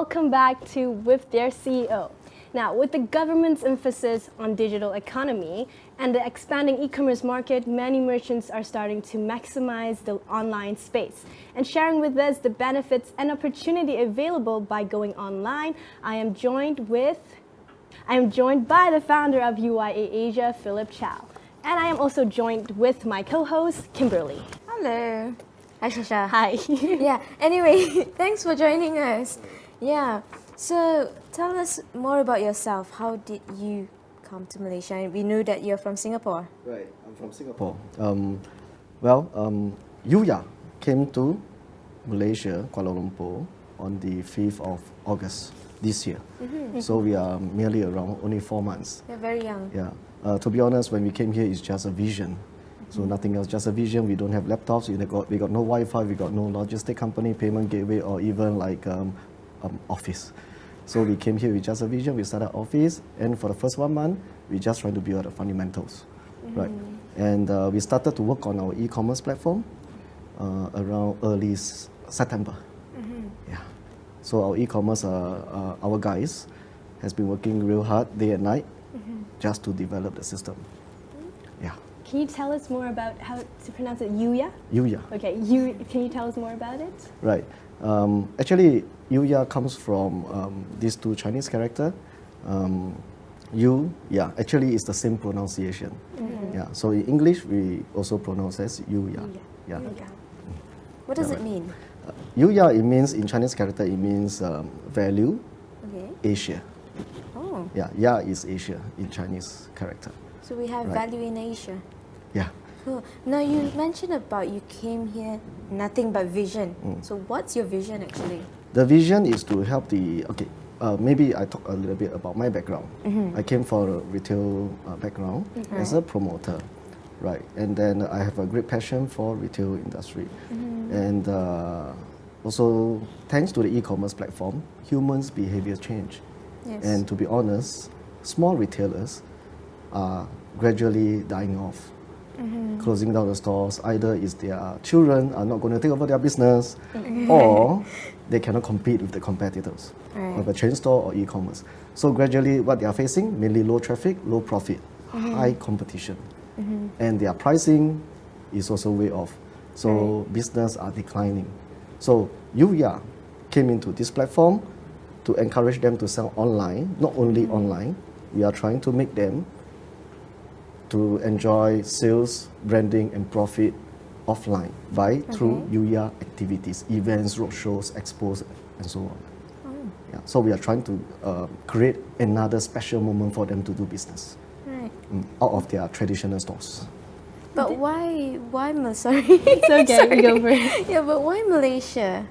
welcome back to With Their CEO. Now, with the government's emphasis on digital economy and the expanding e-commerce market, many merchants are starting to maximize the online space. And sharing with us the benefits and opportunity available by going online, I am joined by the founder of UYA Asia, Philip Chow. And I am also joined with my co-host, Kimberly. Hello. Hi, Shasha. Hi. Yeah, anyway, thanks for joining us. Yeah, so tell us more about yourself. How did you come to Malaysia? And we know that you're from Singapore. Right, I'm from Singapore. UYA came to Malaysia, Kuala Lumpur, on the 5th of August this year. So we are merely around only 4 months. You're very young. Yeah. To be honest, when we came here, it's just a vision. So nothing else, just a vision. We don't have laptops, we got no Wi-Fi, we got no logistic company, payment gateway, or even like office. So we came here with just a vision, we started office, and for the first 1 month, we just trying to build the fundamentals, right? And we started to work on our e-commerce platform around early September. Yeah. So our e-commerce, our guys has been working real hard day and night just to develop the system. Yeah. Can you tell us more about how to pronounce it? UYA? UYA. Okay, can you tell us more about it? Right. Actually, UYA comes from these two Chinese characters. Actually it's the same pronunciation. Yeah. So in English, we also pronounce as UYA. Yeah. Okay. What does it mean? UYA, it means, in Chinese character, it means value, Asia. Oh, Yeah, Ya is Asia in Chinese character. so we have Right. value in Asia. Yeah. Cool. Now you mentioned about you came here nothing but vision. So what's your vision actually? The vision is to help maybe I talk a little bit about my background. I came from a retail background as a promoter, right? And then I have a great passion for retail industry. And also, thanks to the e-commerce platform, humans' behavior change. Yes. And to be honest, small retailers are gradually dying off. Closing down the stores, either is their children are not going to take over their business, or they cannot compete with the competitors of a chain store or e-commerce. So gradually what they are facing, mainly low traffic, low profit, high competition. And their pricing is also way off. So business are declining. So UYA came into this platform to encourage them to sell online, not only online, we are trying to make them to enjoy sales, branding, and profit offline through UYA activities, events, roadshows, expos, and so on. Yeah, so we are trying to create another special moment for them to do business Right. out of their traditional stores. But why sorry. It's okay, go for it. Yeah, but why Malaysia?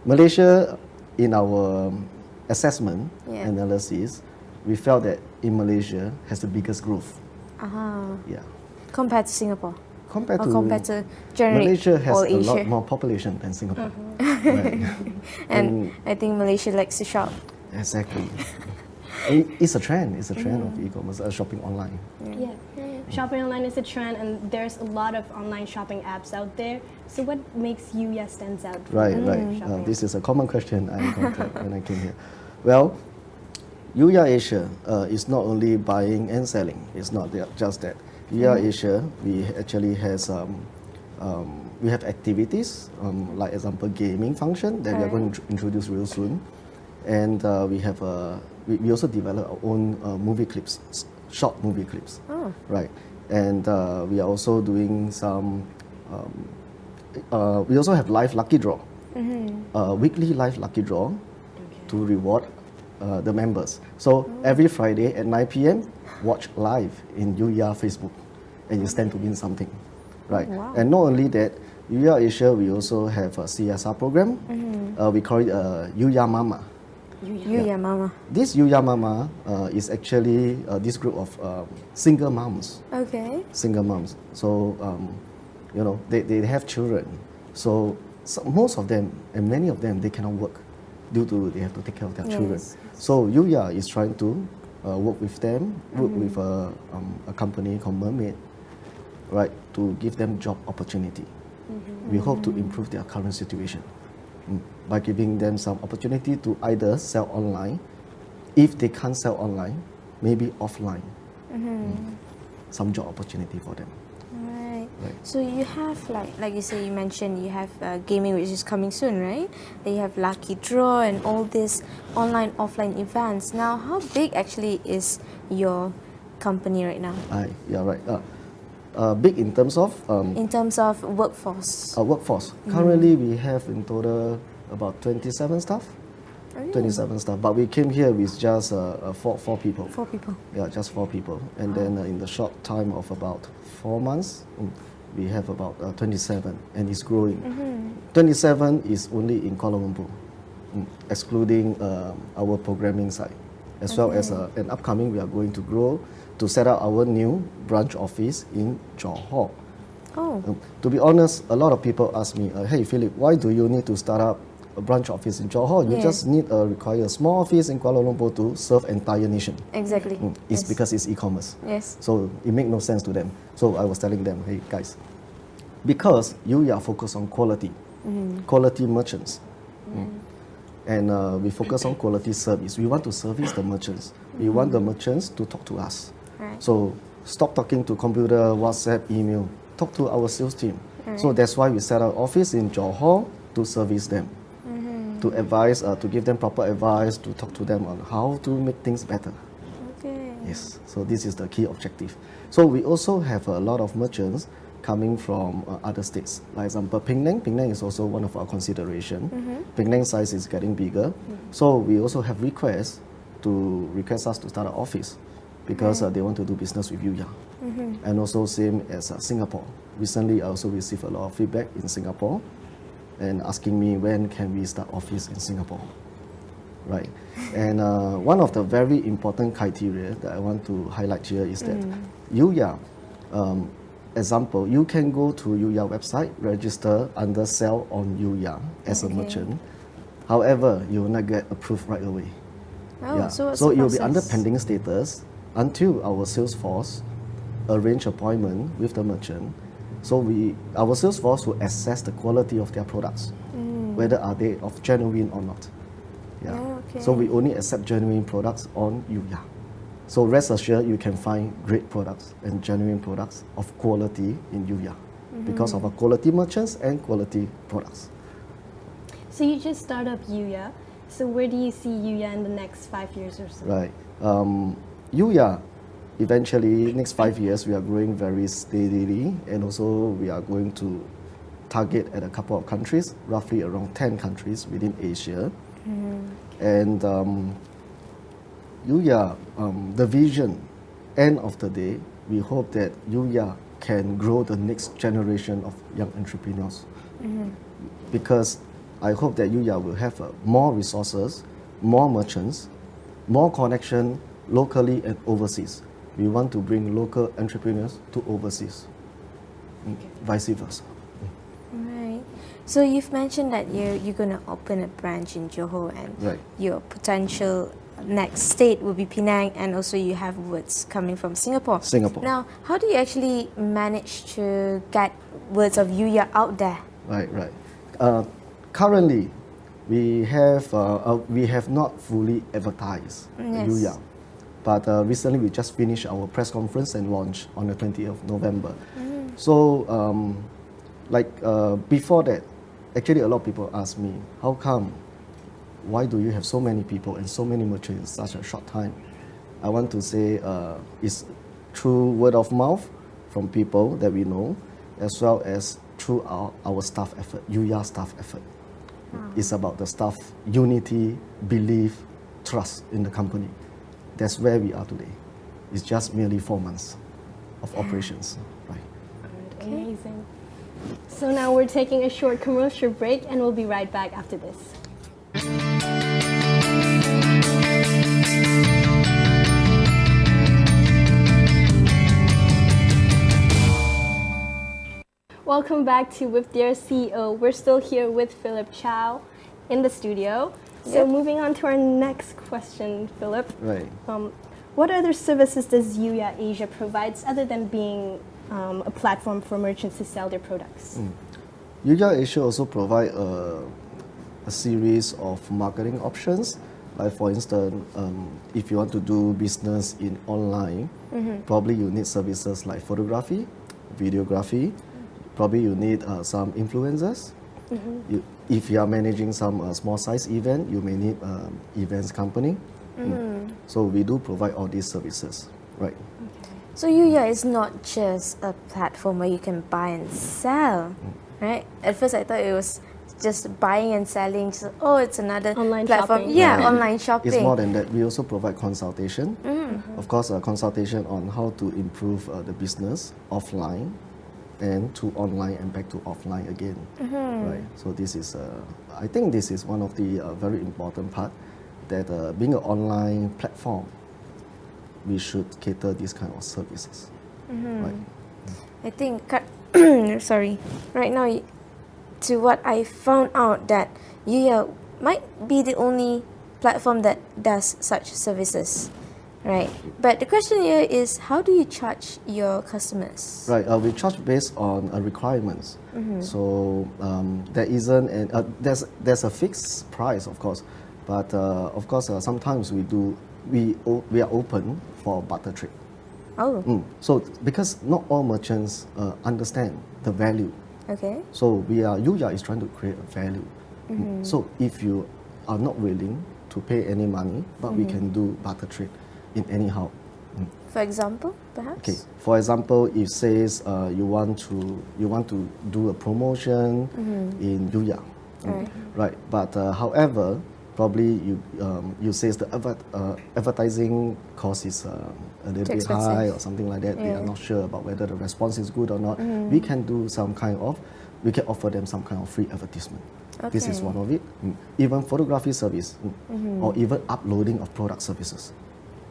Malaysia, in our assessment Yeah. analysis, we felt that in Malaysia has the biggest growth. Yeah. Compared to Singapore. Compared Or to compared to generally Malaysia has all a Asia. lot more population than Singapore. Right. And I think Malaysia likes to shop. Exactly. It's a trend. It's a trend of e-commerce, shopping online. Yeah. Shopping online is a trend, and there's a lot of online shopping apps out there. So what makes UYA stands out? Right. Shopping This is a common question I encountered when I came here. Well, UYA Asia is not only buying and selling. It's not just that. UYA Asia, we actually has we have activities, like example gaming function that we are going to introduce real soon, and we have we also develop our own movie clips, short movie clips, right? And we are also doing some. We also have live lucky draw, weekly live lucky draw, to reward the members. So every Friday at 9 p.m. watch live in UYA Facebook, and you stand to win something, right? Wow. And not only that, UYA Asia, we also have a CSR program. We call it UYA Mama. UYA Mama. This UYA Mama is actually this group of single moms. Okay. Single moms. So they have children. So most of them and many of them, they cannot work due to they have to take care of their children. So UYA is trying to work with them, work with a company called Mermaid, right, to give them job opportunity. We hope to improve their current situation. by giving them some opportunity to either sell online. If they can't sell online, maybe offline. Some job opportunity for them. Right. Right. So you have like you say, you mentioned you have gaming, which is coming soon, right? Then you have lucky draw and all these online offline events. Now, how big actually is your company right now Yeah, right. Big in terms of in terms of workforce? workforce. Currently, we have in total about 27 staff. Oh, yeah. 27 staff, but we came here with just four people. 4 people. Yeah, just 4 people. And then in the short time of about 4 months, we have about 27, and it's growing. 27 is only in Kuala Lumpur, excluding our programming side. As well as an upcoming, we are going to grow to set up our new branch office in Johor. Oh, To be honest, a lot of people ask me, hey Philip, why do you need to start up a branch office in Johor? You Yeah. just require a small office in Kuala Lumpur to serve entire nation. exactly. It's Yes. because it's e-commerce. Yes. So it make no sense to them. So I was telling them, hey guys, because you are focused on quality, quality merchants. And we focus on quality service. We want to service the merchants. We want the merchants to talk to us. Right. So stop talking to computer, WhatsApp, email. Talk to our sales team. So that's why we set up office in Johor to service them, to advise, to give them proper advice, to talk to them on how to make things better. Okay. Yes, so this is the key objective. So we also have a lot of merchants coming from other states. Like example, Penang. Penang is also one of our consideration. Penang size is getting bigger. So we also have request us to start an office because they want to do business with UYA. And also same as Singapore. Recently, I also received a lot of feedback in Singapore and asking me when can we start office in Singapore. Right. And one of the very important criteria that I want to highlight here is that UYA, example, you can go to UYA website, register under sell on UYA as a merchant. However, you will not get approved right away. Oh, so what's So the it will be under process? pending status until our sales force arrange appointment with the merchant. So our sales force will assess the quality of their products, whether are they of genuine or not. Yeah. Oh, okay. So we only accept genuine products on UYA. So rest assured, you can find great products and genuine products of quality in UYA because of our quality merchants and quality products. So you just start up UYA. So where do you see UYA in the next 5 years or so? Right. UYA, eventually, next 5 years, we are growing very steadily, and also we are going to target at a couple of countries, roughly around 10 countries within Asia. And UYA, the vision, end of the day, we hope that UYA can grow the next generation of young entrepreneurs. Because I hope that UYA will have more resources, more merchants, more connection locally and overseas. We want to bring local entrepreneurs to overseas, vice versa. Right. So you've mentioned that you're going to open a branch in Johor, and Right. your potential next state will be Penang, and also you have words coming from Singapore. Singapore. Now, how do you actually manage to get words of UYA out there? Right. Currently, we have not fully advertised Yes. UYA, but recently we just finished our press conference and launch on the 20th of November. So, before that, actually a lot of people ask me, how come? Why do you have so many people and so many merchants in such a short time? I want to say it's through word of mouth from people that we know, as well as through our staff effort, UYA staff effort. It's about the staff unity, belief, trust in the company. That's where we are today. It's just merely 4 months of operations. Right. Amazing. So now we're taking a short commercial break and we'll be right back after this. Welcome back to With Dear CEO. We're still here with Philip Chow in the studio. So Yep. moving on to our next question, Philip. Right. What other services does UYA Asia provides other than being a platform for merchants to sell their products? UYA Asia also provide a a series of marketing options. Like for instance, if you want to do business in online, probably you need services like photography, videography. Probably you need some influencers. If you are managing some small size event, you may need events company. So we do provide all these services, right? So UYA is not just a platform where you can buy and sell, right? At first I thought it was just buying and selling. So, oh, it's another Online platform. shopping. Yeah, online shopping. It's more than that. We also provide consultation. Of course, a consultation on how to improve the business offline and to online and back to offline again. Right. So this is, I think this is one of the very important part that being an online platform, we should cater these kind of services. Right. I think, sorry, right now, to what I found out that UYA might be the only platform that does such services, right? But the question here is, how do you charge your customers? Right. We charge based on requirements. So there isn't, there's a fixed price, of course, but of course sometimes we are open for barter trade. Oh, So because not all merchants understand the value. okay. So UYA is trying to create a value. So if you are not willing to pay any money, but we can do barter trade in anyhow. For example, perhaps? Okay. For example, if says you want to do a promotion in UYA, right? But however, probably you says the advertising cost is a little bit expensive. high or something like that. They are not sure about whether the response is good or not. We can offer them some kind of free advertisement. This is Okay. one of it. Even photography service or even uploading of product services.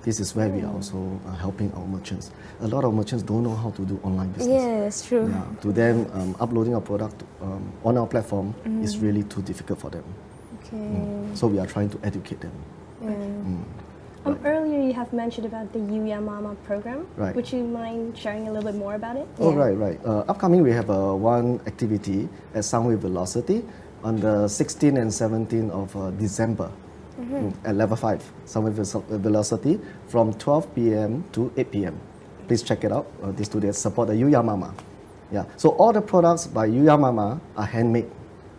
This is where we are also helping our merchants. A lot of merchants don't know how to do online business. Yeah, that's true. Yeah, to them, uploading a product on our platform is really too difficult for them. Okay. So we are trying to educate them. Earlier you have mentioned about the UYA Mama program. Right. Would you mind sharing a little bit more about it? Oh, Yeah. right. Upcoming, we have one activity at Soundwave Velocity on the 16th and 17th of December at level 5, Soundwave Velocity from 12 p.m. to 8 p.m. Please check it out. This to support the UYA Mama. Yeah. So all the products by UYA Mama are handmade.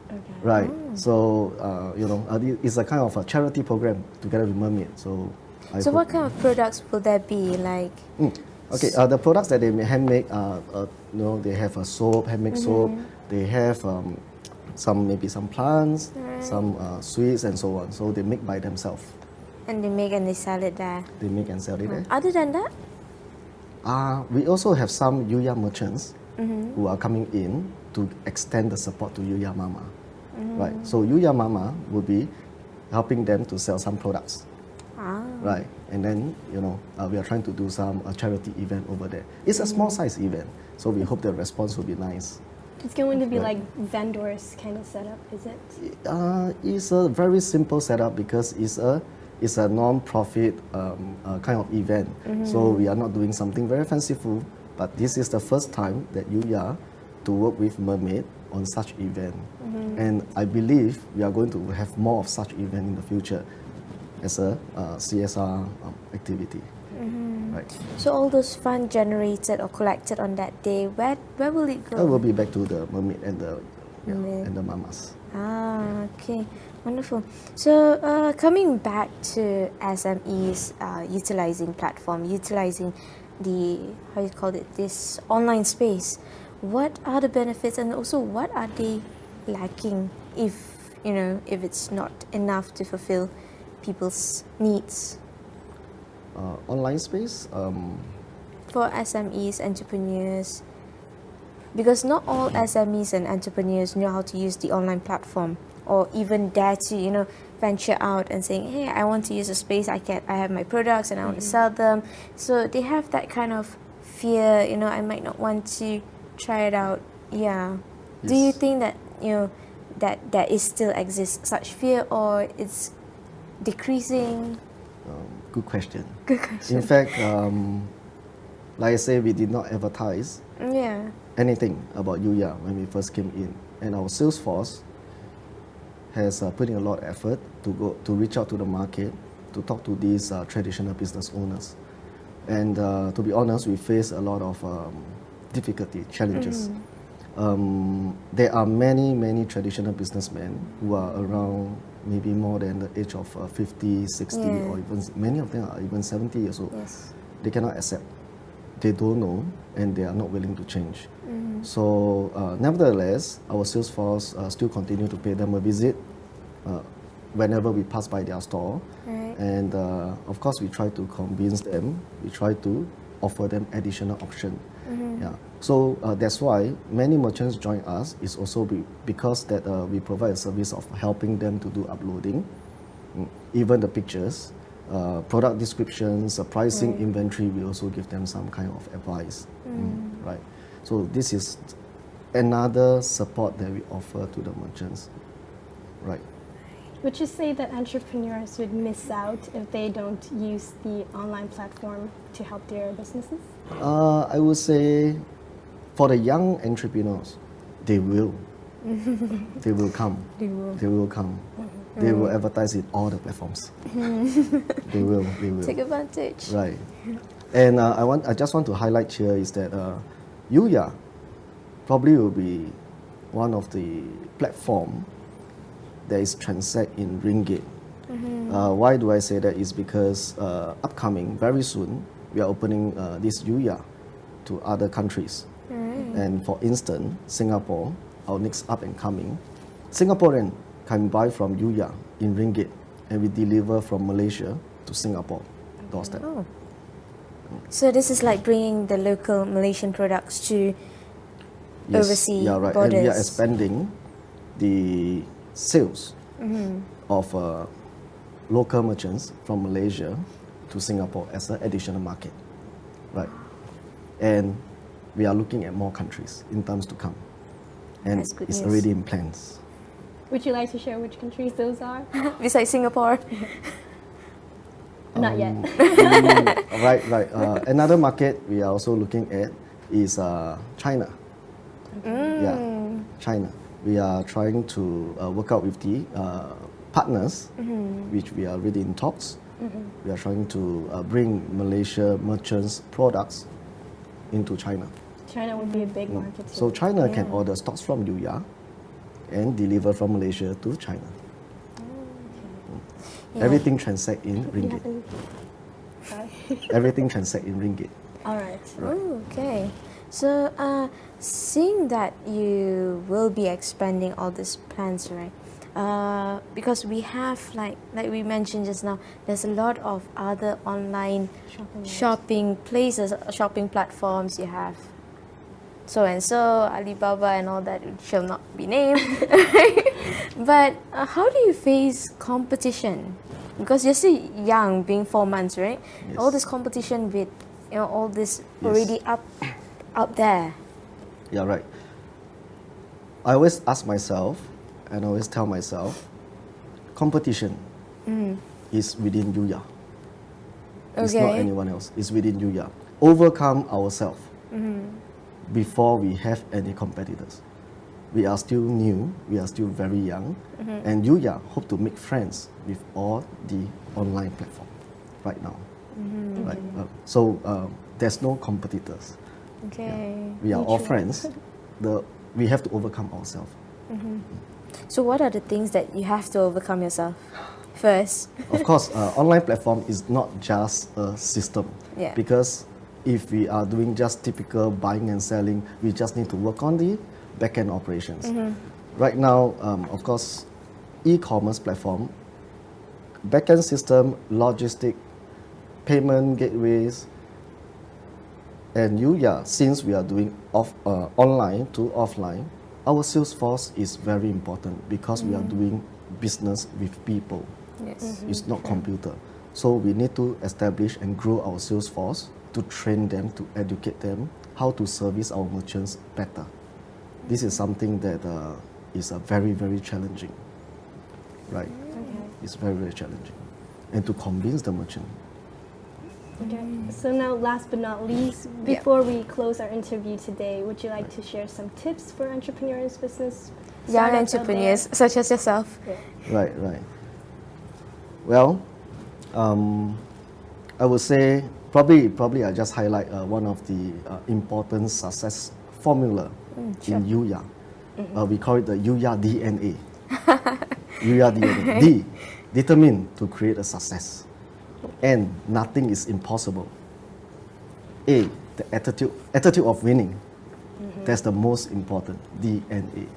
Okay. Right. So it's a kind of a charity program together with Mermaid. So So what kind of products will there be? Like, Okay, the products that they may handmade are, they have a soap, handmade soap. They have maybe some plants, some sweets and so on. So they make by themselves. and they make and they sell it there. They make and sell it there. Other than that, We also have some UYA merchants who are coming in to extend the support to UYA Mama. Right. So UYA Mama will be helping them to sell some products. Right. And then, we are trying to do some charity event over there. It's a small size event, so we hope the response will be nice. It's going to be Right. like vendors kind of setup, is it? It's a very simple setup because it's a non-profit kind of event. So we are not doing something very fanciful, but this is the first time that UYA to work with Mermaid on such event. And I believe we are going to have more of such event in the future as a CSR activity. Right. so all those funds generated or collected on that day, where will it go? That will be back to the Mermaid and the Mermaid. and the mamas. Okay, wonderful. So coming back to SMEs utilizing platform, utilizing the, how you call it, this online space, what are the benefits and also what are they lacking if it's not enough to fulfill people's needs? Online space, For SMEs, entrepreneurs, because not all SMEs and entrepreneurs know how to use the online platform or even dare to venture out and saying, hey, I want to use a space, I have my products and I want to sell them. So they have that kind of fear, I might not want to try it out. Yeah. Do you Yes. think that that there is still exists such fear, or it's decreasing? good question. Good question. In fact, like I say, we did not advertise Yeah. anything about UYA when we first came in, and our sales force has put in a lot of effort to reach out to the market, to talk to these traditional business owners. And to be honest, we face a lot of difficulty, challenges. There are many traditional businessmen who are around maybe more than the age of 50, 60, or even many of them are even 70 years old. Yes. They cannot accept. They don't know, and they are not willing to change. So nevertheless, our sales force still continue to pay them a visit whenever we pass by their store. Right. And of course, we try to convince them. We try to offer them additional option. Yeah. So that's why many merchants join us. Is also because that we provide a service of helping them to do uploading, even the pictures, product descriptions, pricing, inventory. We also give them some kind of advice. Right. So this is another support that we offer to the merchants. Right. Would you say that entrepreneurs would miss out if they don't use the online platform to help their businesses? I would say for the young entrepreneurs, they will. They will come. They will come. They will advertise in all the platforms. They will. Take advantage. Right. And I just want to highlight here is that UYA probably will be one of the platform that is transact in ringgit. Why do I say that? Is because upcoming very soon we are opening this UYA to other countries. And for instance, Singapore, our next up and coming, Singaporean can buy from UYA in ringgit, and we deliver from Malaysia to Singapore doorstep. Oh. So this is like bringing the local Malaysian products to overseas right. borders. And we are expanding the sales of local merchants from Malaysia to Singapore as an additional market, right? And we are looking at more countries in times to come, and That's good it's news. already in plans. Would you like to share which countries those are? Besides Singapore. Not yet. Right. Another market we are also looking at is China. Yeah, China. We are trying to work out with the partners, which we are already in talks. We are trying to bring Malaysia merchants' products into China. China would be a big market too. So China can order stocks from UYA and deliver from Malaysia to China. Everything transact in ringgit. Sorry. Everything transact in ringgit. All right. Oh, okay. So, seeing that you will be expanding all these plans, right? Because we have, like we mentioned just now, there's a lot of other online shopping places, shopping platforms. You have so and so, Alibaba, and all that shall not be named. But how do you face competition? Because you're still young, being 4 months, right? Yes. All this competition with, all this Yes. already up there. Yeah, right. I always ask myself, and I always tell myself, competition is within UYA. It's not Okay. anyone else. It's within UYA. Overcome ourselves before we have any competitors. We are still new. We are still very young, and UYA hope to make friends with all the online platform right now. Right. So there's no competitors. Okay. We are all friends. We have to overcome ourselves. So what are the things that you have to overcome yourself first? Of course, online platform is not just a system. Yeah. Because if we are doing just typical buying and selling, we just need to work on the back-end operations. Right now, of course, e-commerce platform, back-end system, logistic, payment gateways, and UYA, since we are doing online to offline, our sales force is very important because we are doing business with people. Yes. It's not computer. So we need to establish and grow our sales force to train them, to educate them how to service our merchants better. This is something that is very, very challenging. Right? It's very, very challenging. And to convince the merchant. Okay. So now, last but not least, before we close our interview today, would you like to share some tips for entrepreneurs, business young startups out entrepreneurs such as yourself? there? Right, right. Well, I would say probably I just highlight one of the important success formula in UYA. We call it the UYA DNA. UYA DNA. D, determined to create a success. N, nothing is impossible. A, the attitude of winning. That's the most important. DNA.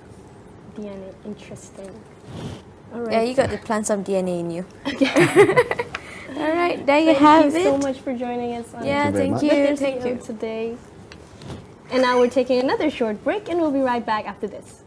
DNA, interesting. All right. Yeah, you got to plant some DNA in you. All right, there you Thank have you it. so much for joining us on Yeah, very thank much. you, With the thank CEO you. today. And now we're taking another short break, and we'll be right back after this.